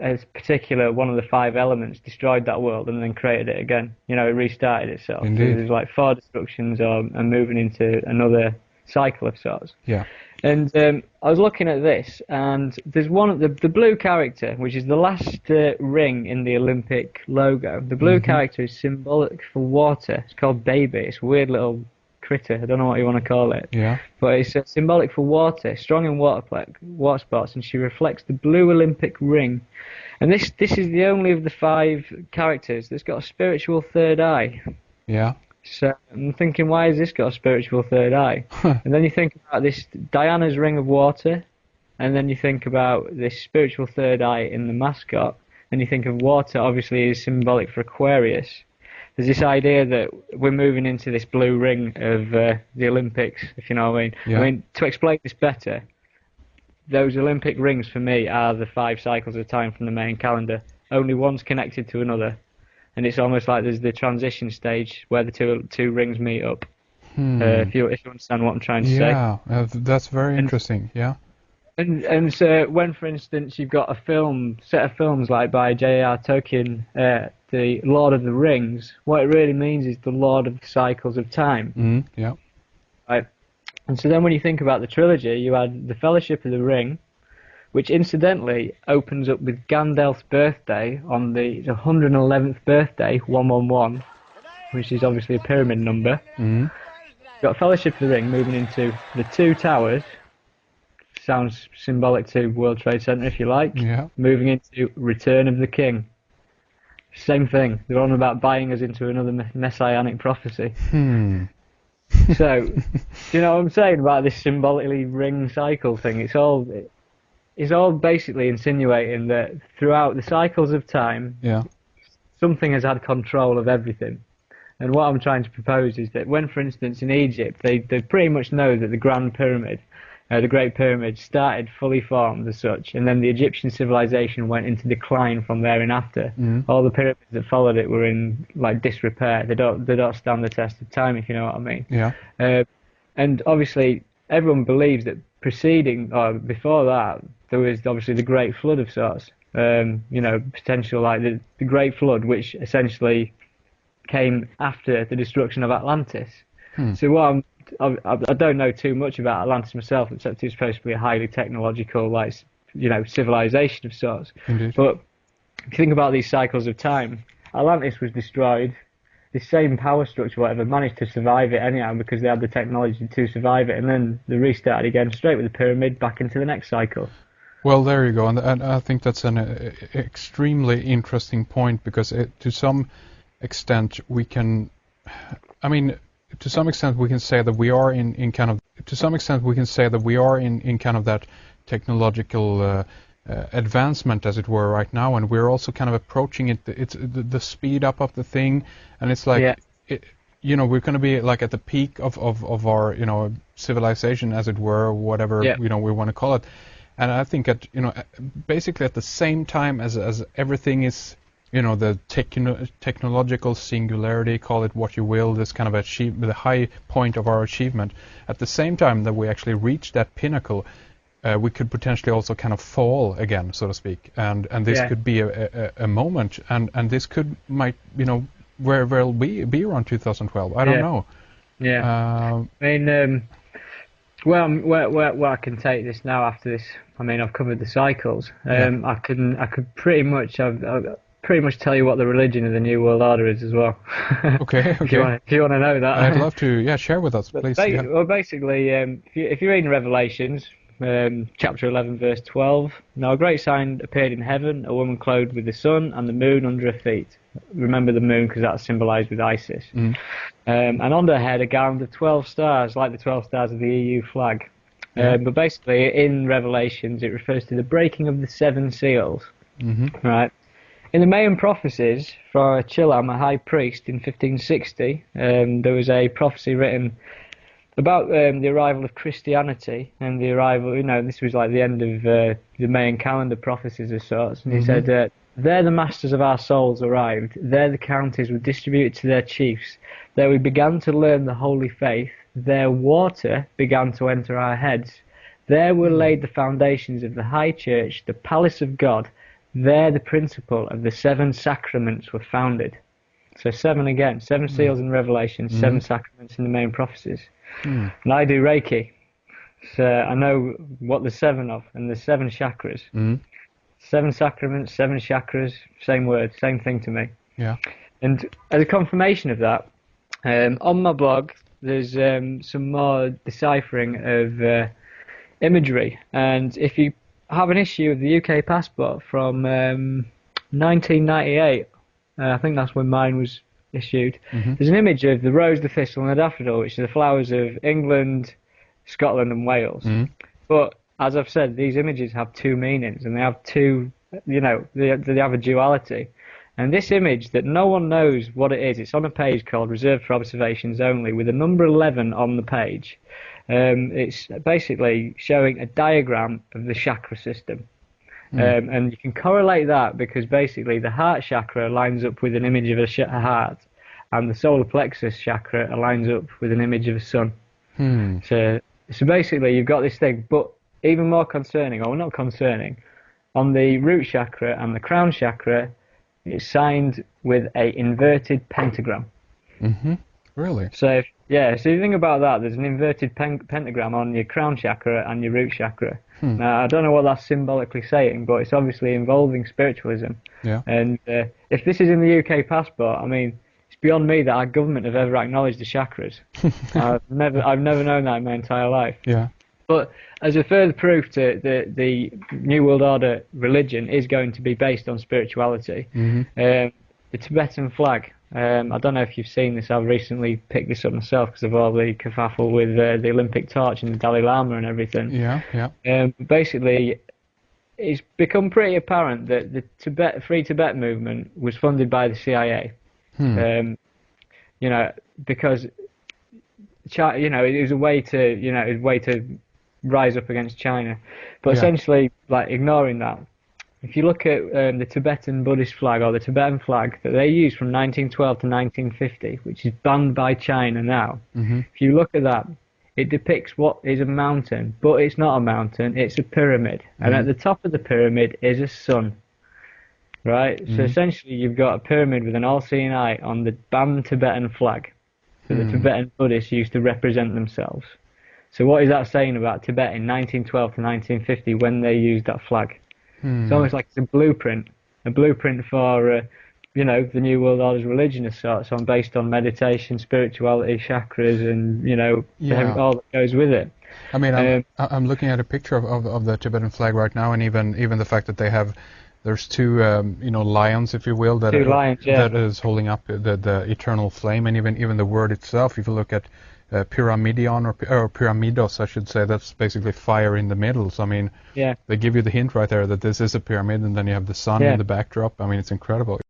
a particular one of the 5 elements destroyed that world and then created it again. You know, it restarted itself. Indeed. So there's like 4 destructions and moving into another cycle of sorts. Yeah. And I was looking at this, and there's one the blue character, which is the last ring in the Olympic logo. The blue character is symbolic for water. It's called Baby. It's a weird little critter. I don't know what you want to call it. Yeah. But it's symbolic for water, strong in water sports, and she reflects the blue Olympic ring. And this is the only of the 5 characters that's got a spiritual third eye. Yeah. So I'm thinking, why has this got a spiritual third eye? And then you think about this Diana's ring of water, and then you think about this spiritual third eye in the mascot, and you think of water obviously is symbolic for Aquarius. There's this idea that we're moving into this blue ring of the Olympics, if you know what I mean. Yeah. I mean, to explain this better, those Olympic rings for me are the 5 cycles of time from the main calendar. Only one's connected to another. And it's almost like there's the transition stage where the two rings meet up. If you understand what I'm trying to say. Yeah, that's very interesting. Yeah. And so when, for instance, you've got a set of films like by J.R. Tolkien, the Lord of the Rings, what it really means is the Lord of the Cycles of Time. Yeah. Right. And so then when you think about the trilogy, you had the Fellowship of the Ring, which incidentally opens up with Gandalf's birthday on the 111th birthday, 111, which is obviously a pyramid number. You've got Fellowship of the Ring moving into the 2 towers. Sounds symbolic to World Trade Center, if you like. Yeah. Moving into Return of the King. Same thing. They're on about buying us into another messianic prophecy. So, do you know what I'm saying about this symbolically ring cycle thing? It's all basically insinuating that throughout the cycles of time, something has had control of everything. And what I'm trying to propose is that when, for instance, in Egypt, they pretty much know that the Grand Pyramid, the Great Pyramid, started fully formed as such, and then the Egyptian civilization went into decline from there and after. All the pyramids that followed it were in like disrepair. They don't stand the test of time, if you know what I mean. Yeah. And obviously, everyone believes that before that, there was obviously the Great Flood of sorts. Potential like the Great Flood, which essentially came after the destruction of Atlantis. So I don't know too much about Atlantis myself, except it's supposed to be a highly technological, civilization of sorts. Indeed. But if you think about these cycles of time, Atlantis was destroyed. The same power structure, whatever, managed to survive it anyhow because they had the technology to survive it, and then they restarted again straight with the pyramid back into the next cycle. Well, there you go, and I think that's an extremely interesting point because to some extent we can, to some extent we can say that we are in kind of that technological advancement, as it were, right now, and we're also kind of approaching it. It's the speed up of the thing, and it's like, we're going to be like at the peak of our civilization, as it were, or whatever we want to call it. And I think basically at the same time as everything is, the technological singularity, call it what you will, this kind of the high point of our achievement. At the same time that we actually reach that pinnacle, we could potentially also kind of fall again, so to speak, and this could be a moment, and this might where it'll be around 2012. I don't know. Yeah. Where I can take this now after this. I've covered the cycles. I could pretty much tell you what the religion of the New World Order is as well. Okay. If you want to know that, I'd love to. Yeah, share with us, please. Well, basically, if you're reading Revelations, chapter 11, verse 12. Now a great sign appeared in heaven, a woman clothed with the sun and the moon under her feet. Remember the moon because that's symbolised with Isis. And on her head a garland of 12 stars, like the 12 stars of the EU flag. But basically, in Revelations, it refers to the breaking of the 7 seals. Right. In the Mayan prophecies for Chilam, a high priest, in 1560, there was a prophecy written about the arrival of Christianity and the arrival, this was like the end of the Mayan calendar prophecies of sorts. And he said, there the masters of our souls arrived. There the counties were distributed to their chiefs. There we began to learn the holy faith. There water began to enter our heads. There were laid the foundations of the high church, the palace of God. there the principle of the 7 sacraments were founded. So 7 again, 7 seals in Revelation, 7 sacraments in the main prophecies. And I do Reiki, so I know what there's 7 of, and there's 7 chakras. 7 sacraments, 7 chakras, same word, same thing to me. Yeah. And as a confirmation of that, on my blog, there's some more deciphering of imagery. And if you have an issue of the UK passport from 1998, I think that's when mine was issued, there's an image of the rose, the thistle, and the daffodil, which are the flowers of England, Scotland, and Wales. But as I've said, these images have 2 meanings, and they have 2, you know, they have a duality. And this image that no one knows what it is, it's on a page called Reserved for Observations Only, with a number 11 on the page. It's basically showing a diagram of the chakra system. And you can correlate that because basically the heart chakra lines up with an image of a heart, and the solar plexus chakra lines up with an image of a sun. So basically you've got this thing, but even more concerning, or not concerning, on the root chakra and the crown chakra, it's signed with a inverted pentagram. Really? So yeah, so you think about that, there's an inverted pentagram on your crown chakra and your root chakra. Now I don't know what that's symbolically saying, but it's obviously involving spiritualism. Yeah. And if this is in the UK passport, I mean, it's beyond me that our government have ever acknowledged the chakras. I've never known that in my entire life. Yeah. But as a further proof to the New World Order religion is going to be based on spirituality, the Tibetan flag. I don't know if you've seen this. I've recently picked this up myself because of all the kerfuffle with the Olympic torch and the Dalai Lama and everything. Yeah. Basically, it's become pretty apparent that the Free Tibet movement was funded by the CIA. You know, because you know, it was a way to rise up against China. But essentially, like, ignoring that, if you look at the Tibetan Buddhist flag, or the Tibetan flag that they used from 1912 to 1950, which is banned by China now, if you look at that, it depicts what is a mountain, but it's not a mountain, it's a pyramid. And at the top of the pyramid is a sun. Right? So essentially you've got a pyramid with an all-seeing eye on the banned Tibetan flag that the Tibetan Buddhists used to represent themselves. So what is that saying about Tibet in 1912 to 1950 when they used that flag? It's almost like it's a blueprint for, you know, the New World Order's religion of sorts, based on meditation, spirituality, chakras, and, you know, all that goes with it. I mean, I'm looking at a picture of the Tibetan flag right now, and even the fact that there's 2 you know, lions, if you will, that is holding up the eternal flame, and even the word itself. If you look at pyramidion or pyramidos, I should say, that's basically fire in the middle. So I mean, they give you the hint right there that this is a pyramid, and then you have the sun in the backdrop. I mean, it's incredible.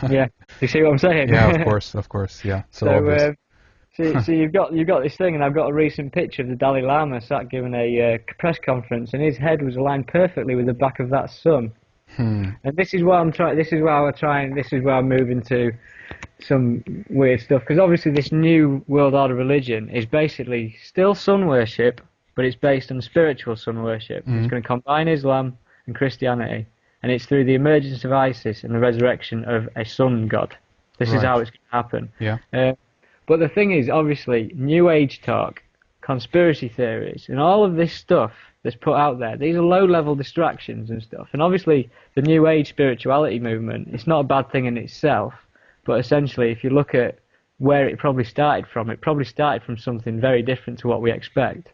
Yeah, you see what I'm saying? Yeah, of course, yeah. So you've got this thing, and I've got a recent picture of the Dalai Lama sat giving a press conference, and his head was aligned perfectly with the back of that sun. And this is where I'm moving to some weird stuff, because obviously this New World Order religion is basically still sun worship, but it's based on spiritual sun worship. It's going to combine Islam and Christianity. And it's through the emergence of ISIS and the resurrection of a sun god. This is how it's going to happen. Yeah. But the thing is, obviously, New Age talk, conspiracy theories, and all of this stuff that's put out there, these are low-level distractions and stuff. And obviously, the New Age spirituality movement, it's not a bad thing in itself, but essentially, if you look at where it probably started from something very different to what we expect.